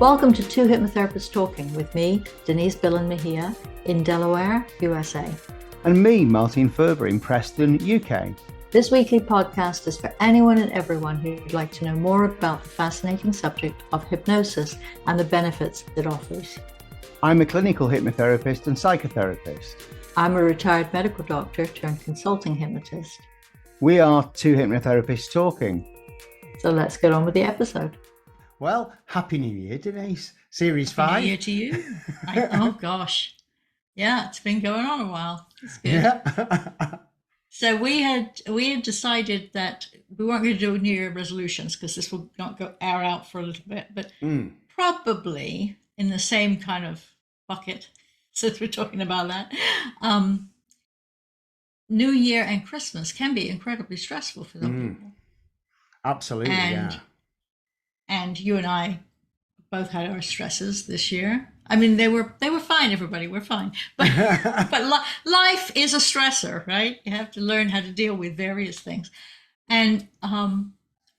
Welcome to Two Hypnotherapists Talking with me, Denise Mejia, in Delaware, USA. And me, Martin Ferber, in Preston, UK. This weekly podcast is for anyone and everyone who'd like to know more about the fascinating subject of hypnosis and the benefits it offers. I'm a clinical hypnotherapist and psychotherapist. I'm a retired medical doctor turned consulting hypnotist. We are Two Hypnotherapists Talking. So let's get on with the episode. Well, Happy New Year, Denise. Series 5. Happy New Year to you. Oh gosh. Yeah, it's been going on a while. It's good. Yeah. So we had decided that we weren't going to do New Year resolutions because this will not go air out for a little bit, but probably in the same kind of bucket, since we're talking about that. New Year and Christmas can be incredibly stressful for some people. Absolutely, yeah. And you and I both had our stresses this year. I mean, they were fine, everybody. We're fine. But life is a stressor, right? You have to learn how to deal with various things. And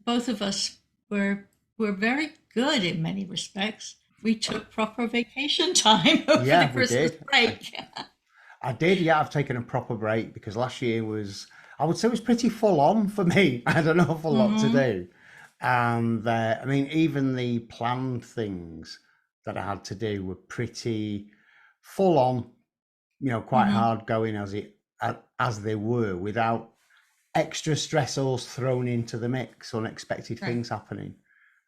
both of us were very good in many respects. We took proper vacation time over the Christmas break. I did, yeah. I've taken a proper break because last year was, I would say, it was pretty full on for me. I had an awful lot to do. And I mean, even the planned things that I had to do were pretty full on, quite hard going as they were, without extra stressors thrown into the mix, unexpected things happening.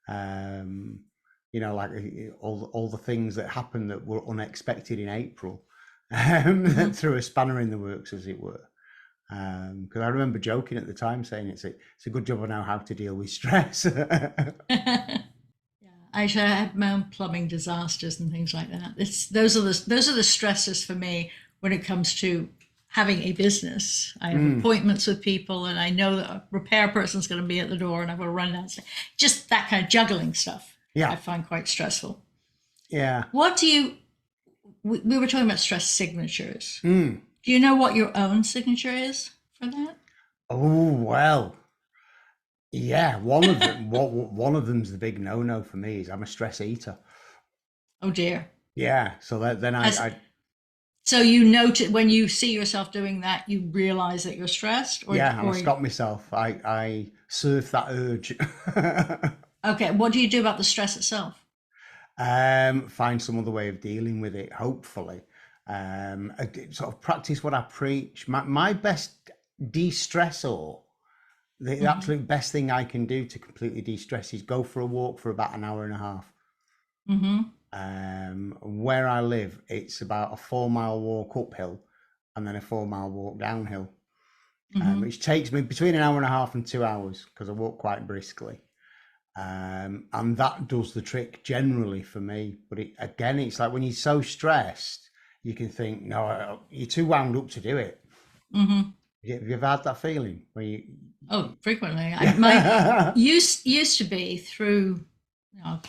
Like all the things that happened that were unexpected in April, that threw a spanner in the works, as it were. Because I remember joking at the time, saying it's a good job I know how to deal with stress. Yeah, I had my own plumbing disasters and things like that. Those are the stresses for me when it comes to having a business. I have appointments with people, and I know that a repair person's going to be at the door, and I've got to run downstairs. Just that kind of juggling stuff. Yeah, I find quite stressful. Yeah. We were talking about stress signatures. Do you know what your own signature is for that? Oh, well, yeah. One of them, one of them's the big no-no for me is I'm a stress eater. Oh dear. Yeah. So then I So you note when you see yourself doing that, you realize that you're stressed? I stop myself. I surf that urge. Okay. What do you do about the stress itself? Find some other way of dealing with it, hopefully. I sort of practice what I preach. My best de-stressor, the absolute best thing I can do to completely de-stress is go for a walk for about an hour and a half. Where I live, it's about a 4-mile walk uphill and then a 4-mile walk downhill, which takes me between an hour and a half and 2 hours because I walk quite briskly. And that does the trick generally for me. But it's like when you're so stressed, you can think, no, you're too wound up to do it. Have you ever had that feeling? Oh, frequently. My used to be through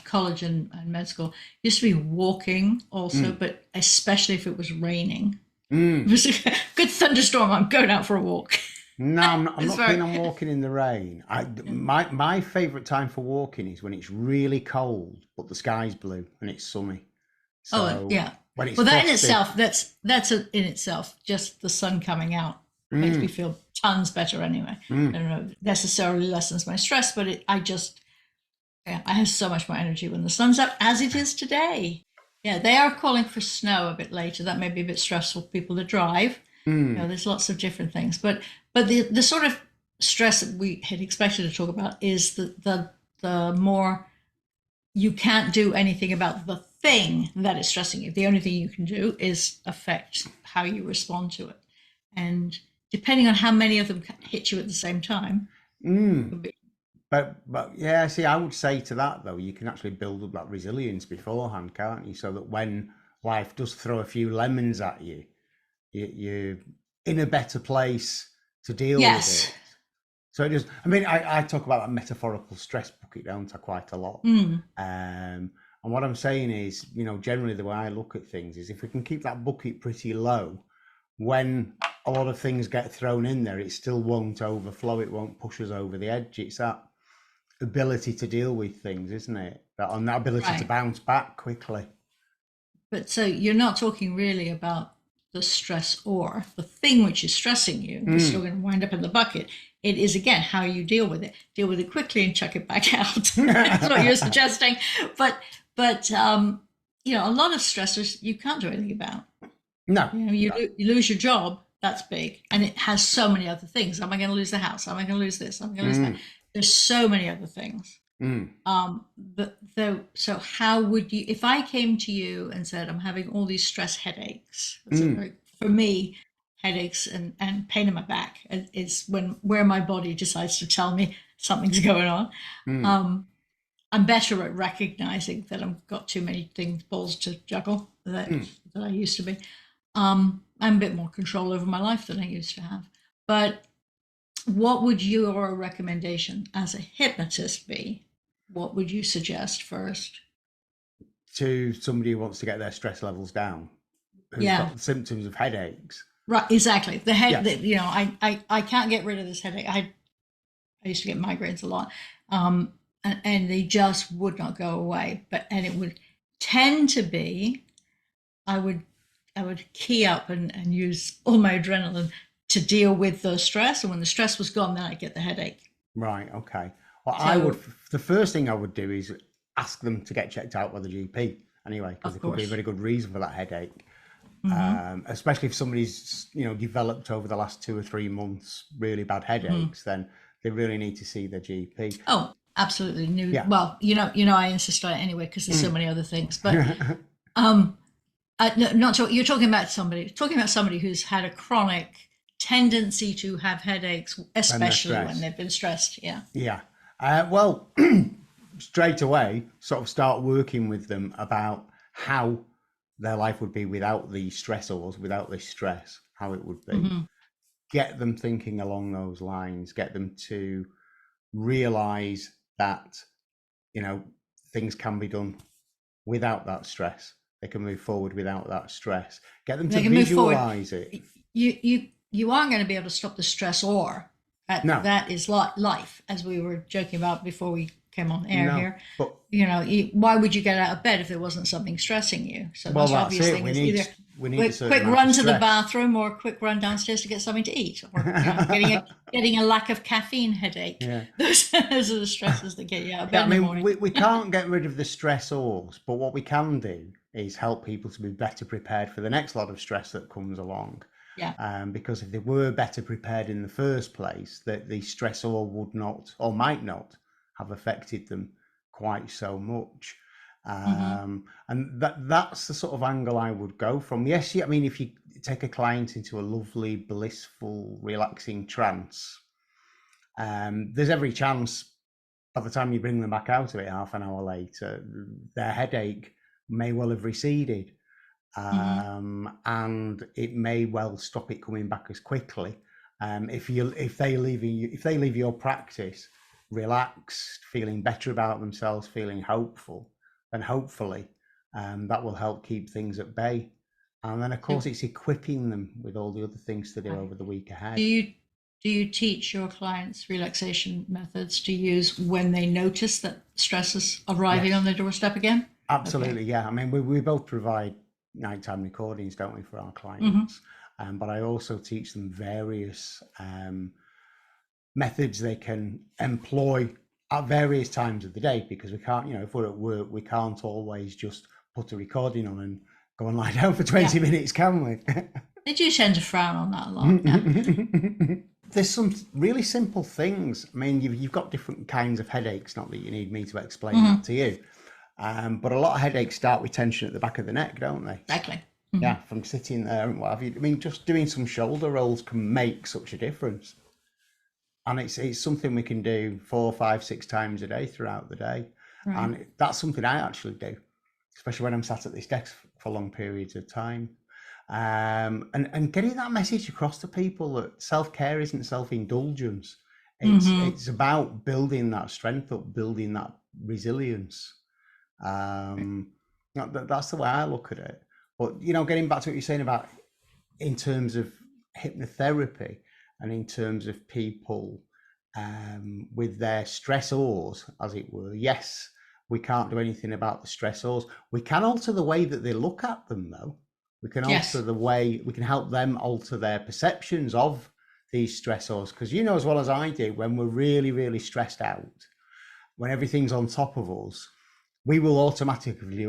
college and med school, used to be walking also, but especially if it was raining. It was a good thunderstorm, I'm going out for a walk. No, I'm not keen on walking in the rain. My favourite time for walking is when it's really cold, but the sky's blue and it's sunny. So, yeah. Well, that in itself, that's in itself, just the sun coming out makes me feel tons better anyway. I don't know, necessarily lessens my stress, but I have so much more energy when the sun's up, as it is today. Yeah, they are calling for snow a bit later. That may be a bit stressful for people to drive. There's lots of different things, but the sort of stress that we had expected to talk about is the more you can't do anything about the thing that is stressing you. The only thing you can do is affect how you respond to it. And depending on how many of them hit you at the same time. But yeah, see, I would say to that though, you can actually build up that resilience beforehand, can't you? So that when life does throw a few lemons at you, you're in a better place to deal with it. So I talk about that metaphorical stress bucket, don't I, quite a lot. And what I'm saying is, generally the way I look at things is if we can keep that bucket pretty low, when a lot of things get thrown in there, it still won't overflow. It won't push us over the edge. It's that ability to deal with things, isn't it? On that ability to Right. bounce back quickly. But so you're not talking really about the stress or the thing which is stressing you is still going to wind up in the bucket. It is, again, how you deal with it. Deal with it quickly and chuck it back out. That's what you're suggesting. But you know, a lot of stressors you can't do anything about. No. You know, you lose your job. That's big, and it has so many other things. Am I going to lose the house? Am I going to lose this? Am I going to lose that? There's so many other things. But so how would you, if I came to you and said, I'm having all these stress headaches, for me, headaches and pain in my back is where my body decides to tell me something's going on. I'm better at recognizing that I've got too many balls to juggle that I used to be. I'm a bit more control over my life than I used to have. But what would your recommendation as a hypnotist be? What would you suggest first? To somebody who wants to get their stress levels down, who's got symptoms of headaches. Right, exactly. The head, you know, I can't get rid of this headache. I used to get migraines a lot, and they just would not go away. And it would tend to be, I would key up and use all my adrenaline to deal with the stress, and when the stress was gone, then I'd get the headache. Right. Okay. Well, the first thing I would do is ask them to get checked out by the GP anyway, because there could be a very good reason for that headache. Especially if somebody's, you know, developed over the last 2 or 3 months really bad headaches, then they really need to see their GP. Oh, absolutely. Well, you know, I insist on it anyway because there's so many other things. But you're talking about somebody who's had a chronic tendency to have headaches, especially when they've been stressed. Yeah. Well, straight away, sort of start working with them about how their life would be without the stressors, without this stress, how it would be. Get them thinking along those lines, get them to realize that, you know, things can be done without that stress. They can move forward without that stress. Get them to visualize it. You aren't going to be able to stop the stress that is life, as we were joking about before we came on air here. But you know, why would you get out of bed if there wasn't something stressing you? So the most obvious thing is either quick run to the bathroom or a quick run downstairs to get something to eat, or getting a lack of caffeine headache. Those are the stresses that get you out of bed in the morning. We can't get rid of the stressors, but what we can do is help people to be better prepared for the next lot of stress that comes along. Because if they were better prepared in the first place, that the stressor would not or might not have affected them quite so much. And that's the sort of angle I would go from. Yes, I mean, if you take a client into a lovely, blissful, relaxing trance, there's every chance by the time you bring them back out of it half an hour later, their headache may well have receded. And it may well stop it coming back as quickly. If they leave your practice relaxed, feeling better about themselves, feeling hopeful, then hopefully that will help keep things at bay. And then of course it's equipping them with all the other things to do over the week ahead. Do you teach your clients relaxation methods to use when they notice that stress is arriving on their doorstep again? Absolutely, yeah. I mean, we both provide nighttime recordings, don't we, for our clients? But I also teach them various methods they can employ at various times of the day, because we can't, you know, if we're at work, we can't always just put a recording on and go and lie down for 20 minutes, can we? They do tend to frown on that a lot. There's some really simple things. I mean, you've got different kinds of headaches, not that you need me to explain that to you. But a lot of headaches start with tension at the back of the neck, don't they? Exactly. Yeah, from sitting there and what have you. I mean, just doing some shoulder rolls can make such a difference. And it's something we can do 4, 5, 6 times a day throughout the day. Right. And that's something I actually do, especially when I'm sat at this desk for long periods of time. And getting that message across to people that self-care isn't self-indulgence. It's about building that strength up, building that resilience. That's the way I look at it. But, you know, getting back to what you're saying about in terms of hypnotherapy and in terms of people with their stressors, as it were. Yes, we can't do anything about the stressors. We can alter the way that they look at them, though. We can alter the way, we can help them alter their perceptions of these stressors. Because you know as well as I do, when we're really, really stressed out, when everything's on top of us, we will automatically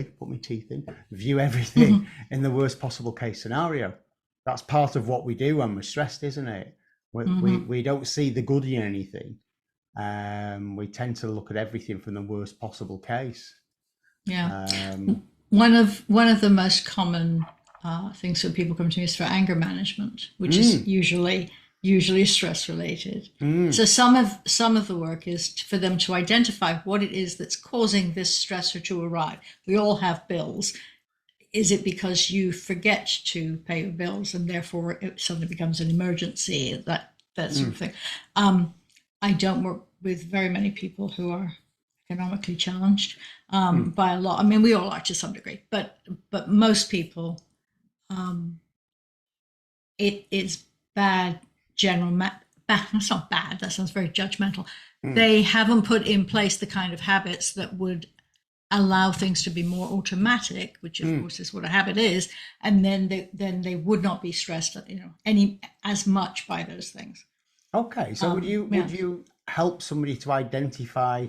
put my teeth in, view everything in the worst possible case scenario. That's part of what we do when we're stressed, isn't it? We don't see the good in anything. We tend to look at everything from the worst possible case. Yeah. One of the most common things when people come to me is for anger management, which is usually stress related. So some of the work is for them to identify what it is that's causing this stressor to arrive. We all have bills. Is it because you forget to pay your bills and therefore it suddenly becomes an emergency, that sort of thing? I don't work with very many people who are economically challenged by a lot. I mean, we all are to some degree, but most people, it is bad general. That's not bad. That sounds very judgmental. They haven't put in place the kind of habits that would allow things to be more automatic, which of course is what a habit is, and then they would not be stressed, as much by those things. Okay, so would you help somebody to identify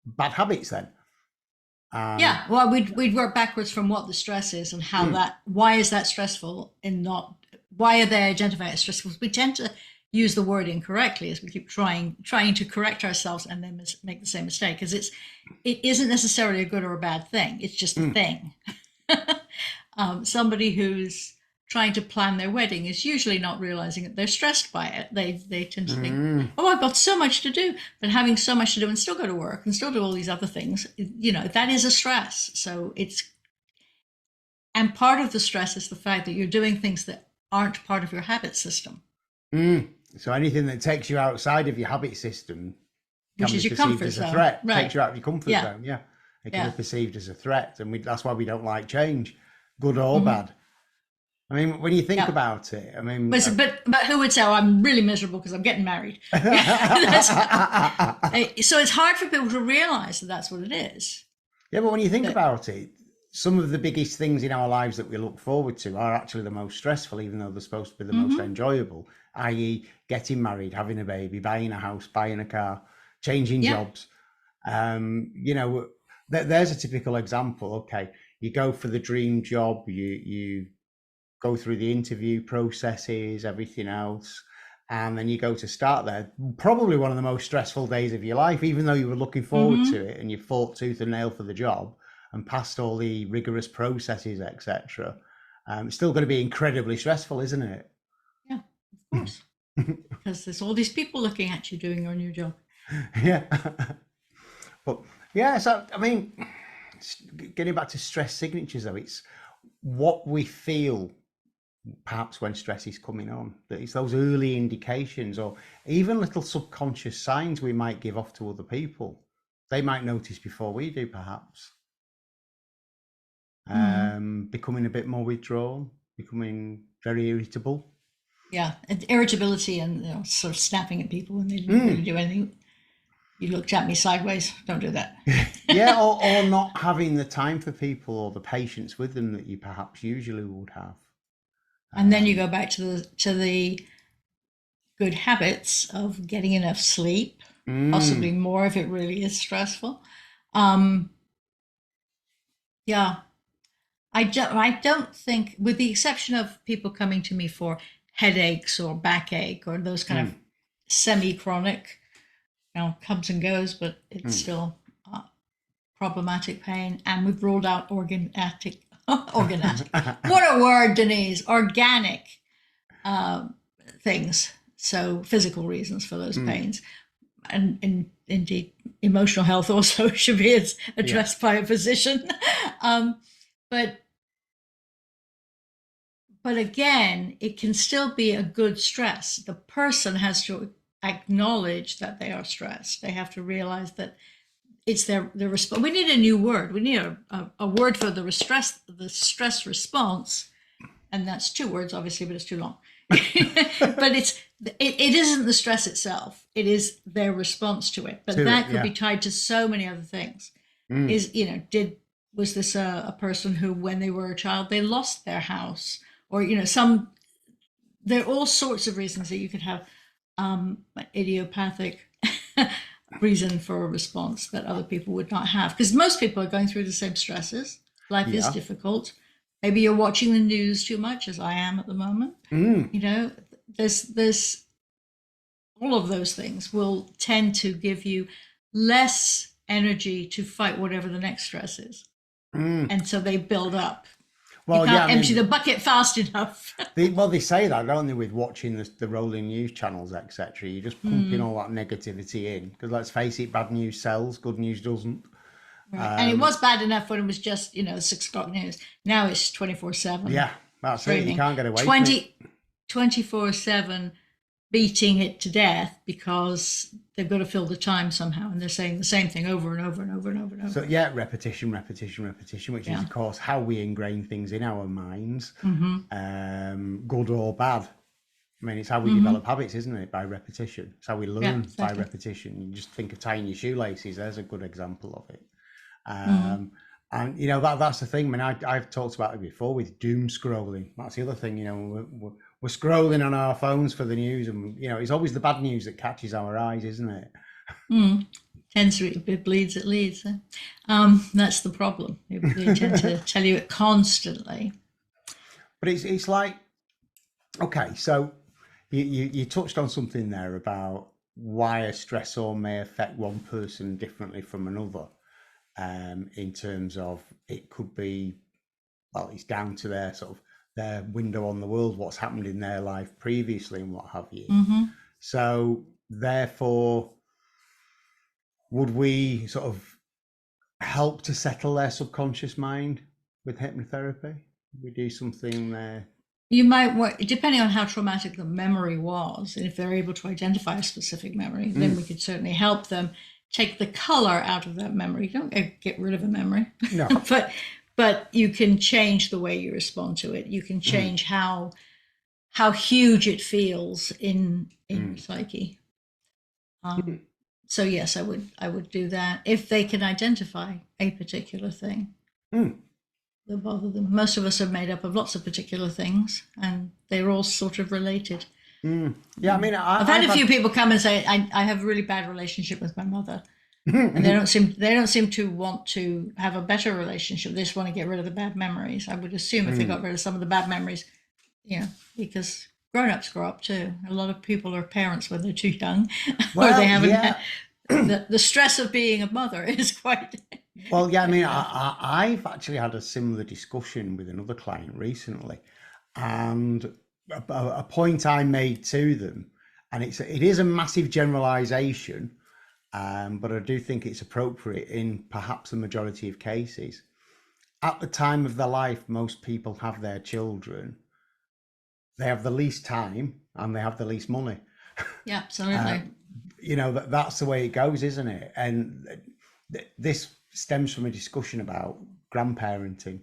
bad habits then? Yeah, well, we'd work backwards from what the stress is and how why is that stressful, and why are they identifying it as stressful? We tend to use the word incorrectly as we keep trying to correct ourselves and then make the same mistake, because it isn't necessarily a good or a bad thing. It's just a thing. Somebody who's trying to plan their wedding is usually not realizing that they're stressed by it. They tend to think, oh, I've got so much to do, but having so much to do and still go to work and still do all these other things, that is a stress. So and part of the stress is the fact that you're doing things that aren't part of your habit system. So anything that takes you outside of your habit system, which is your comfort zone, threat. Right. Takes you out of your comfort zone. Yeah, it can be perceived as a threat, and that's why we don't like change, good or bad. I mean, when you think about it, I mean, but who would say, "Oh, I'm really miserable because I'm getting married"? So it's hard for people to realize that that's what it is. Yeah, but when you think about it, some of the biggest things in our lives that we look forward to are actually the most stressful, even though they're supposed to be the most enjoyable, i.e. getting married, having a baby, buying a house, buying a car, changing jobs. There's a typical example. Okay, you go for the dream job, you go through the interview processes, everything else, and then you go to start there. Probably one of the most stressful days of your life, even though you were looking forward to it and you fought tooth and nail for the job and passed all the rigorous processes, etc. It's still going to be incredibly stressful, isn't it? Yeah, of course. Because there's all these people looking at you doing your new job. Yeah. But yeah, so I mean, getting back to stress signatures though, it's what we feel perhaps when stress is coming on, that it's those early indications or even little subconscious signs we might give off to other people. They might notice before we do, perhaps. Becoming a bit more withdrawn, becoming very irritable. Yeah, irritability and sort of snapping at people when they didn't really do anything. You looked at me sideways. Don't do that. Yeah, or not having the time for people or the patience with them that you perhaps usually would have. And then you go back to the good habits of getting enough sleep, possibly more if it really is stressful. Yeah. I don't think, with the exception of people coming to me for headaches or backache or those kind of semi-chronic, comes and goes, but it's still problematic pain. And we've ruled out organatic. What a word, Denise. Organic things. So physical reasons for those pains. And indeed, emotional health also should be addressed by a physician. But again, it can still be a good stress. The person has to acknowledge that they are stressed. They have to realize that it's their response. We need a new word. We need a word for the stress response. And that's 2 words, obviously, but it's too long. But it isn't the stress itself. It is their response to it. But that could be tied to so many other things. Was this a person who, when they were a child, they lost their house, or there are all sorts of reasons that you could have an idiopathic reason for a response that other people would not have, because most people are going through the same stresses. Life is difficult. Maybe you're watching the news too much, as I am at the moment. There's all of those things will tend to give you less energy to fight whatever the next stress is. And so they build up. Well, you can't empty the bucket fast enough. They say that, don't they, with watching the rolling news channels, etc. You're just pumping all that negativity in, because let's face it, bad news sells, good news doesn't. Right. And it was bad enough when it was just 6 o'clock news. Now it's 24/7. Yeah, that's it. You can't get away from it. 24/7 beating it to death, because they've got to fill the time somehow, and they're saying the same thing over and over and over and over and over. So repetition, which is of course how we ingrain things in our minds, good or bad. I mean, it's how we develop habits, isn't it? By repetition. It's how we learn by repetition. You just think of tying your shoelaces. There's a good example of it. And that's the thing. I mean, I've talked about it before with doom scrolling. That's the other thing. We're scrolling on our phones for the news, and it's always the bad news that catches our eyes, isn't it? Tends to, it bleeds, it leads. That's the problem. They tend to tell you it constantly. But it's like, okay, so you touched on something there about why a stressor may affect one person differently from another. In terms of, it could be, well, it's down to their window on the world, what's happened in their life previously and what have you. So therefore, would we sort of help to settle their subconscious mind with hypnotherapy? Would we do something there? You might work, depending on how traumatic the memory was, and if they're able to identify a specific memory, then we could certainly help them take the color out of that memory. You don't get rid of a memory, no. but you can change the way you respond to it. You can change how huge it feels in your psyche. So yes, I would do that if they can identify a particular thing that bother them. Most of us are made up of lots of particular things, and they're all sort of related. Yeah, I mean, I've had a few people come and say, I have a really bad relationship with my mother. And they don't seem to want to have a better relationship. They just want to get rid of the bad memories. I would assume if they got rid of some of the bad memories, because grown-ups grow up too. A lot of people are parents when they're too young, or they haven't had the stress of being a mother is quite. Well, yeah, I mean, I've actually had a similar discussion with another client recently, and a point I made to them, and it is a massive generalization, but I do think it's appropriate in perhaps the majority of cases. At the time of their life, most people have their children. They have the least time and they have the least money. Yeah, absolutely. That's the way it goes, isn't it? And this stems from a discussion about grandparenting.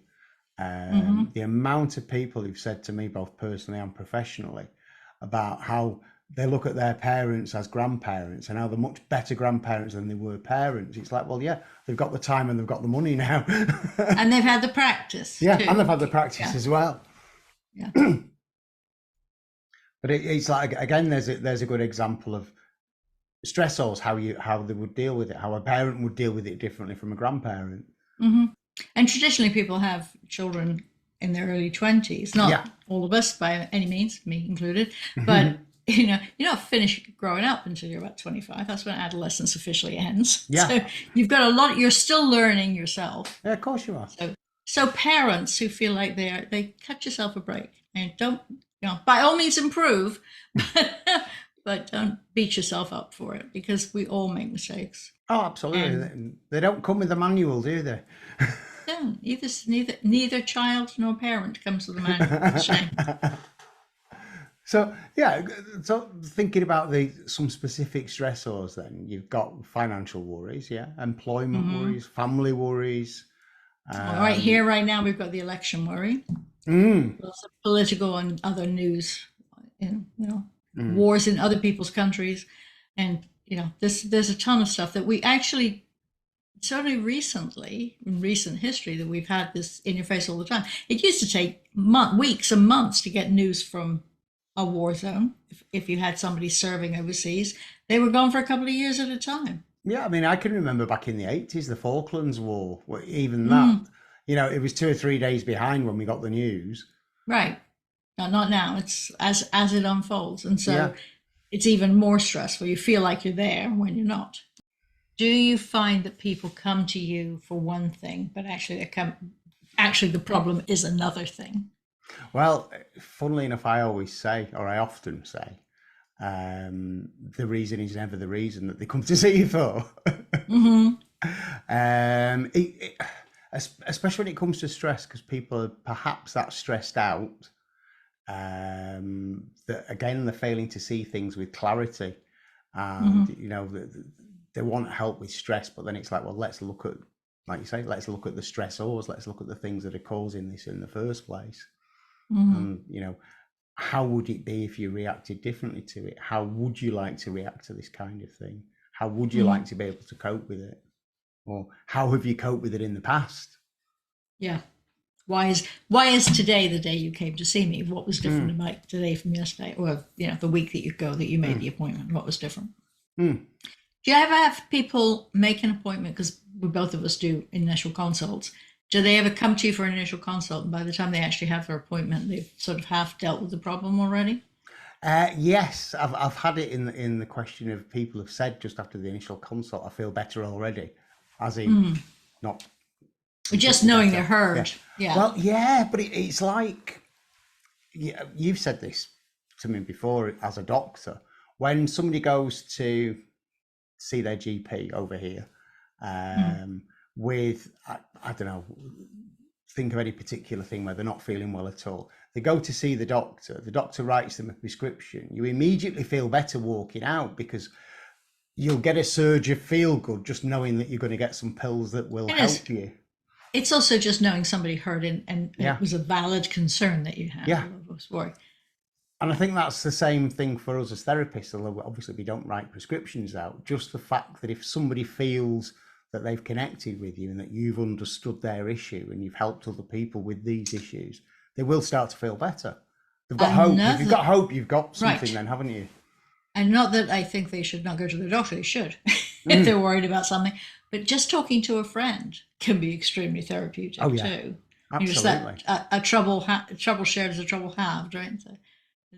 The amount of people who've said to me, both personally and professionally, about how they look at their parents as grandparents and how they're much better grandparents than they were parents. It's like, well, yeah, they've got the time and they've got the money now. And they've had the practice. Yeah, too. and they've had the practice as well. Yeah. But it's like, again, there's a good example of stressors, how they would deal with it, how a parent would deal with it differently from a grandparent. And traditionally people have children in their early 20s, not all of us by any means, me included, but you're not finished growing up until you're about 25. That's when adolescence officially ends. Yeah. So you've got a lot, you're still learning yourself. Yeah, of course you are. So parents who feel like they cut yourself a break and don't, by all means improve, but don't beat yourself up for it, because we all make mistakes. Oh, absolutely. They don't come with a manual, do they? No, neither child nor parent comes with a manual. It's a shame. So thinking about some specific stressors, then you've got financial worries, employment worries, family worries. Right here, right now, we've got the election worry. Lots of political and other news wars in other people's countries. And, there's a ton of stuff that we actually, certainly recently, in recent history, that we've had this in your face all the time. It used to take weeks and months to get news from a war zone. If you had somebody serving overseas, they were gone for a couple of years at a time. Yeah, I mean, I can remember back in the 80s, the Falklands War, even that, it was 2 or 3 days behind when we got the news. Right. No, not now. It's as it unfolds. And so it's even more stressful. You feel like you're there when you're not. Do you find that people come to you for one thing, but actually the problem is another thing? Well, funnily enough, I often say, the reason is never the reason that they come to see you for. Especially when it comes to stress, because people are perhaps that stressed out, that again, they're failing to see things with clarity. And, they want help with stress, but then it's like, well, let's look at, like you say, let's look at the stressors. Let's look at the things that are causing this in the first place. And, how would it be if you reacted differently to it? How would you like to react to this kind of thing? How would you like to be able to cope with it? Or how have you coped with it in the past? Yeah. Why is today the day you came to see me? What was different about today from yesterday? Or, the week that you made the appointment, what was different? Do you ever have people make an appointment? Because we both of us do initial consults. Do they ever come to you for an initial consult, and by the time they actually have their appointment, they've sort of half dealt with the problem already? Yes, I've had it in the question of people have said just after the initial consult, I feel better already, as in not just knowing better. They're heard. Yeah. Well, yeah, but it's like you've said this to me before as a doctor. When somebody goes to see their GP over here, with, I don't know, think of any particular thing where they're not feeling well at all. They go to see the doctor writes them a prescription. You immediately feel better walking out because you'll get a surge of feel good just knowing that you're going to get some pills that will help you. It's also just knowing somebody heard and it was a valid concern that you had. Yeah. And I think that's the same thing for us as therapists, although obviously we don't write prescriptions out. Just the fact that if somebody feels that they've connected with you and that you've understood their issue and you've helped other people with these issues, they will start to feel better. They've got hope. If you've got hope, you've got something then, haven't you? And not that I think they should not go to the doctor. They should if they're worried about something. But just talking to a friend can be extremely therapeutic too. Absolutely. A trouble shared is a trouble halved, right? So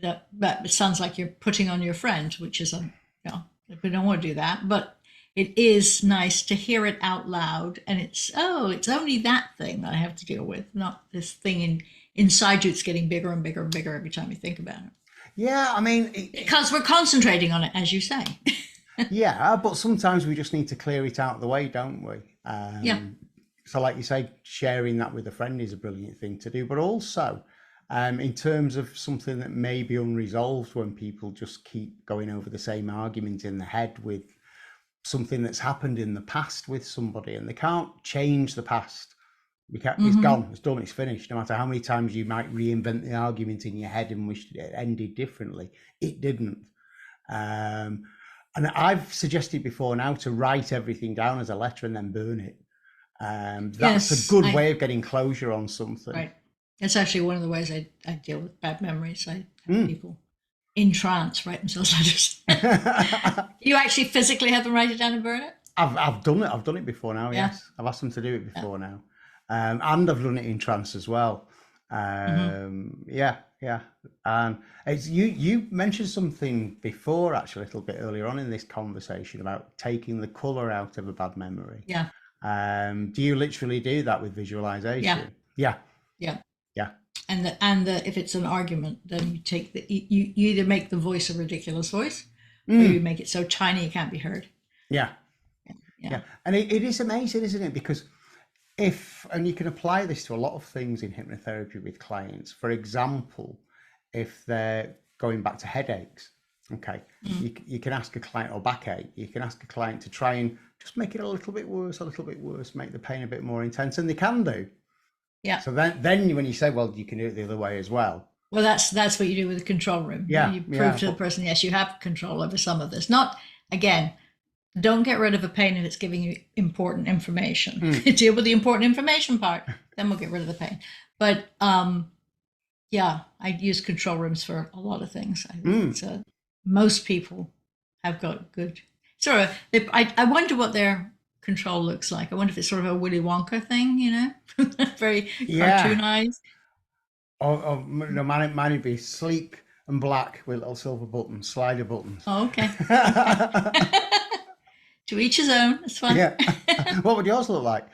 that sounds like you're putting on your friend, which is we don't want to do that. But it is nice to hear it out loud, and it's only that thing that I have to deal with, not this thing inside you. It's getting bigger and bigger and bigger every time you think about it. Yeah, I mean, because we're concentrating on it, as you say. Yeah, but sometimes we just need to clear it out of the way, don't we? So, like you say, sharing that with a friend is a brilliant thing to do, but also in terms of something that may be unresolved when people just keep going over the same argument in the head with something that's happened in the past with somebody, and they can't change the past. It's gone, it's done, it's finished. No matter how many times you might reinvent the argument in your head and wish it ended differently, it didn't. And I've suggested before now to write everything down as a letter and then burn it. That's a good way of getting closure on something. Right. That's actually one of the ways I deal with bad memories. I have people in trance write themselves letters. You actually physically have them write it down and burn it? I've done it. I've done it before now. Yeah. Yes, I've asked them to do it before now, and I've done it in trance as well. Yeah. And it's, you mentioned something before, actually, a little bit earlier on in this conversation about taking the color out of a bad memory. Yeah. Do you literally do that with visualization? Yeah. And if it's an argument, then you take you either make the voice a ridiculous voice, or you make it so tiny it can't be heard. Yeah. And it is amazing, isn't it? Because and you can apply this to a lot of things in hypnotherapy with clients. For example, if they're going back to headaches, okay, you can ask a client, or backache, you can ask a client to try and just make it a little bit worse, make the pain a bit more intense, and they can do. Yeah. So then when you say, well, you can do it the other way as well. Well, that's what you do with the control room. Yeah, You prove to the person, yes, you have control over some of this. Not, again, don't get rid of a pain if it's giving you important information. Deal with the important information part, then we'll get rid of the pain. But yeah, I use control rooms for a lot of things. I think most people have got good sort of. I wonder what their control looks like. I wonder if it's sort of a Willy Wonka thing, you know, very cartoonized. Or no, mine would be sleek and black with little silver buttons, slider buttons. Oh, okay. To each his own. It's fine. Yeah. What would yours look like?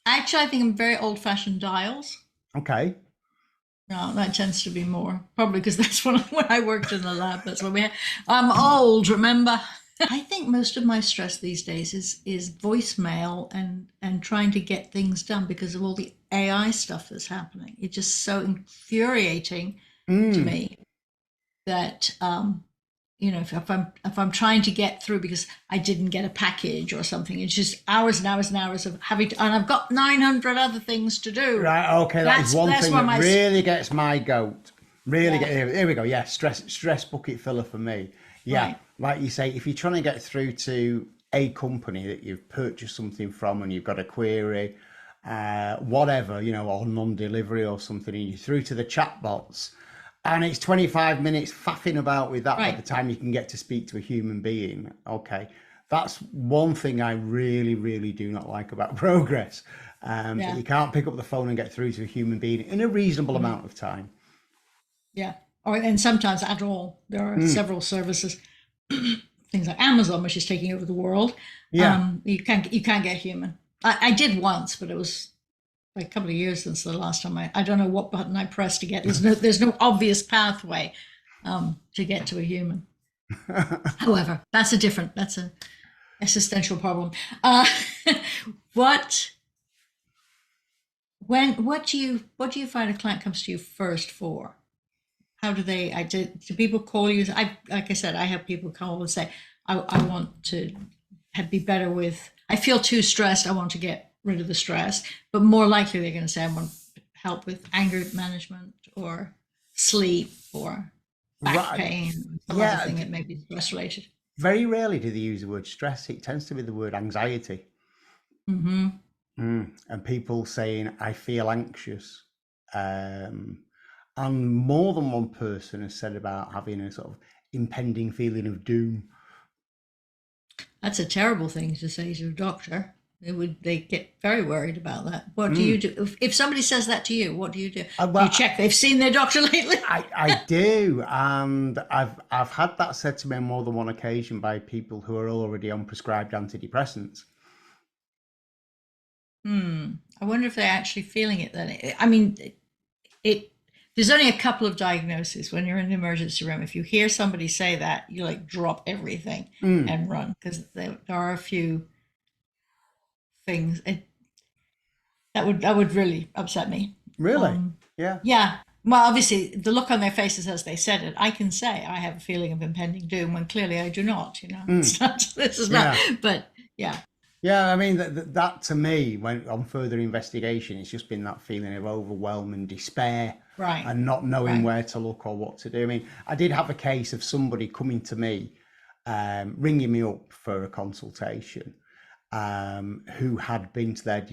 Actually, I think I'm very old-fashioned dials. Okay. No, that tends to be more probably because that's when I worked in the lab. That's what we had. I'm old, remember? I think most of my stress these days is voicemail and trying to get things done because of all the AI stuff that's happening. It's just so infuriating to me that you know, if I'm trying to get through because I didn't get a package or something, it's just hours and hours and hours of having to, and I've got 900 other things to do. Right. Okay. That's one thing that really gets my goat. Really here we go. Yeah. Stress bucket filler for me. Yeah. Right. Like you say, if you're trying to get through to a company that you've purchased something from and you've got a query, whatever, you know, or non-delivery or something, and you're through to the chatbots, and it's 25 minutes faffing about with that by the time you can get to speak to a human being. Okay. That's one thing I really, really do not like about progress. That you can't pick up the phone and get through to a human being in a reasonable amount of time. Yeah. And sometimes at all. There are several services, things like Amazon, which is taking over the world. Yeah. You can't get human. I did once, but it was like a couple of years since the last time I don't know what button I pressed to get. There's no obvious pathway to get to a human. However, that's an existential problem. What do you find a client comes to you first for? How do do people call you? Like I said, I have people call and say, I want to be better with, I feel too stressed. I want to get rid of the stress, but more likely they're going to say I want help with anger management or sleep or back pain, some other thing that may be stress related. Very rarely do they use the word stress. It tends to be the word anxiety. And people saying I feel anxious, and more than one person has said about having a sort of impending feeling of doom. That's a terrible thing to say to a doctor. They get very worried about that. What do you do if somebody says that to you? What do you do? Do you check they've seen their doctor lately? I do, and I've had that said to me on more than one occasion by people who are already on prescribed antidepressants. I wonder if they're actually feeling it then. I mean, there's only a couple of diagnoses when you're in the emergency room. If you hear somebody say that, you like drop everything and run, because there are a few things that would really upset me. Really? Yeah. Well, obviously the look on their faces as they said it, I can say I have a feeling of impending doom when clearly I do not, you know. It's not, this is not, but yeah. Yeah, I mean, that to me, when on further investigation, it's just been that feeling of overwhelm and despair, and not knowing where to look or what to do. I mean, I did have a case of somebody coming to me, ringing me up for a consultation, who had been to their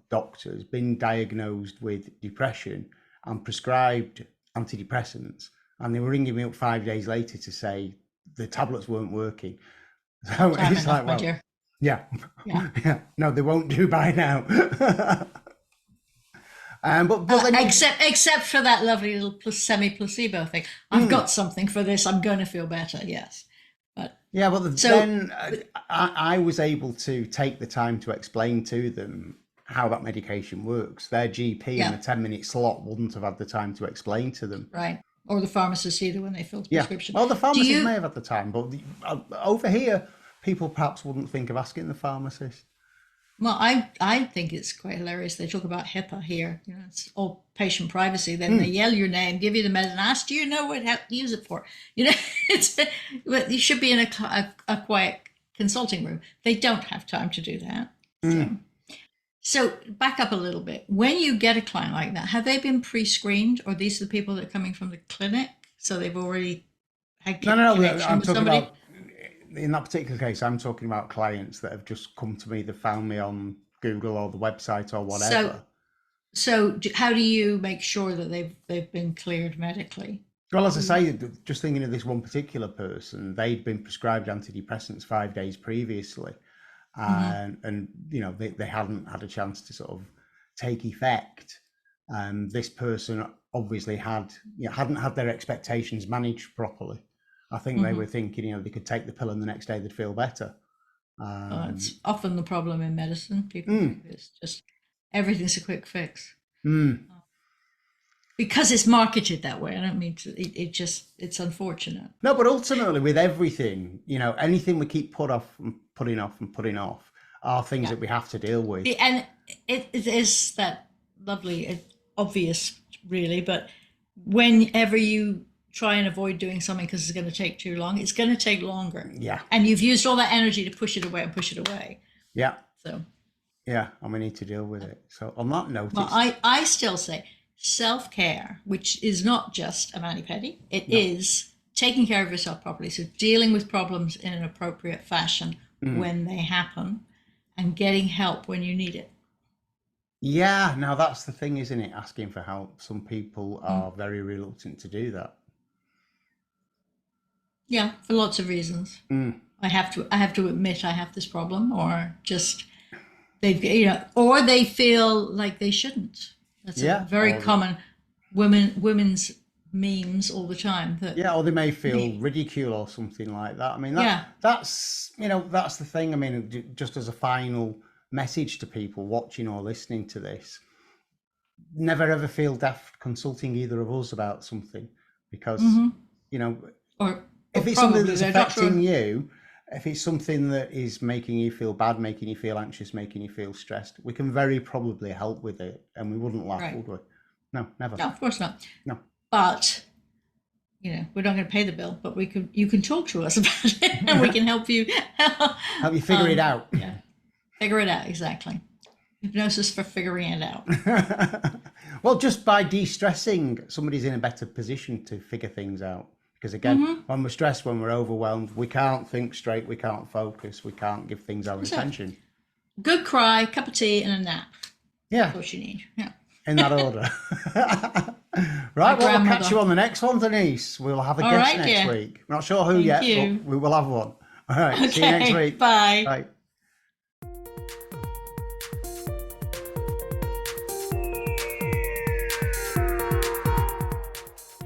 doctors, been diagnosed with depression and prescribed antidepressants, and they were ringing me up 5 days later to say the tablets weren't working. So it's like, well, yeah. No, they won't do by now. But except for that lovely little semi-placebo thing. I've got something for this. I'm going to feel better. Yes. But then I was able to take the time to explain to them how that medication works. Their GP in a 10-minute slot wouldn't have had the time to explain to them. Right. Or the pharmacist either when they filled the prescription. Well, the pharmacist may have had the time, but over here, people perhaps wouldn't think of asking the pharmacist. Well, I think it's quite hilarious. They talk about HIPAA here. You know, it's all patient privacy. Then they yell your name, give you the medicine, ask, do you know what to use it for? You know, you should be in a quiet consulting room. They don't have time to do that. So. So back up a little bit. When you get a client like that, have they been pre-screened, or these are the people that are coming from the clinic? So they've already had No. connection I'm with talking somebody? about, in that particular case, I'm talking about clients that have just come to me, they found me on Google or the website or whatever. So how do you make sure that they've been cleared medically? Well, as I say, just thinking of this one particular person, they'd been prescribed antidepressants 5 days previously, and they hadn't had a chance to sort of take effect. This person obviously hadn't had their expectations managed properly. I think they were thinking, they could take the pill and the next day they'd feel better. It's often the problem in medicine. People, it's just everything's a quick fix. Because it's marketed that way. I don't mean to, it's unfortunate. No, but ultimately with everything, anything we keep putting off are things that we have to deal with. And it is that lovely, obvious really, but whenever you try and avoid doing something because it's going to take too long, it's going to take longer. Yeah. And you've used all that energy to push it away. Yeah. So. Yeah, and we need to deal with it. So on that note, well, I still say self-care, which is not just a mani-pedi, it is taking care of yourself properly. So dealing with problems in an appropriate fashion when they happen, and getting help when you need it. Yeah, now that's the thing, isn't it? Asking for help. Some people are very reluctant to do that. Yeah, for lots of reasons. I have to admit I have this problem, or just or they feel like they shouldn't. That's a very common women's memes all the time. Or they may feel ridicule or something like that. I mean, that's the thing. I mean, just as a final message to people watching or listening to this, never ever feel daft consulting either of us about something, because or if it's something that's affecting you, if it's something that is making you feel bad, making you feel anxious, making you feel stressed, we can very probably help with it, and we wouldn't laugh, would we? No, never. No, of course not. No. But we're not going to pay the bill, but you can talk to us about it, and we can help you figure it out. Yeah, figure it out, exactly. Hypnosis for figuring it out. Well, just by de-stressing, somebody's in a better position to figure things out. Because again, when we're stressed, when we're overwhelmed, we can't think straight, we can't focus, we can't give things our attention. Good cry, cup of tea, and a nap. Yeah. That's what you need. Yeah. In that order. Right, well, we'll catch you on the next one, Denise. We'll have a guest next week. Not sure who yet, but we will have one. All right, okay. See you next week. Bye. Bye.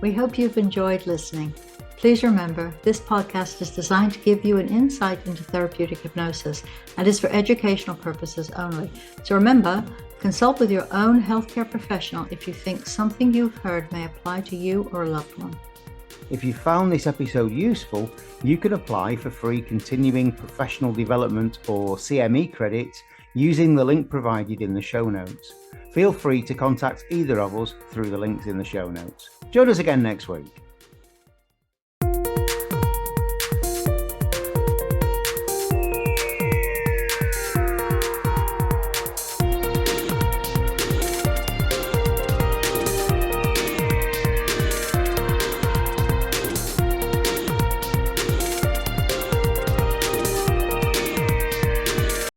We hope you've enjoyed listening. Please remember, this podcast is designed to give you an insight into therapeutic hypnosis and is for educational purposes only. So remember, consult with your own healthcare professional if you think something you've heard may apply to you or a loved one. If you found this episode useful, you can apply for free continuing professional development or CME credits using the link provided in the show notes. Feel free to contact either of us through the links in the show notes. Join us again next week.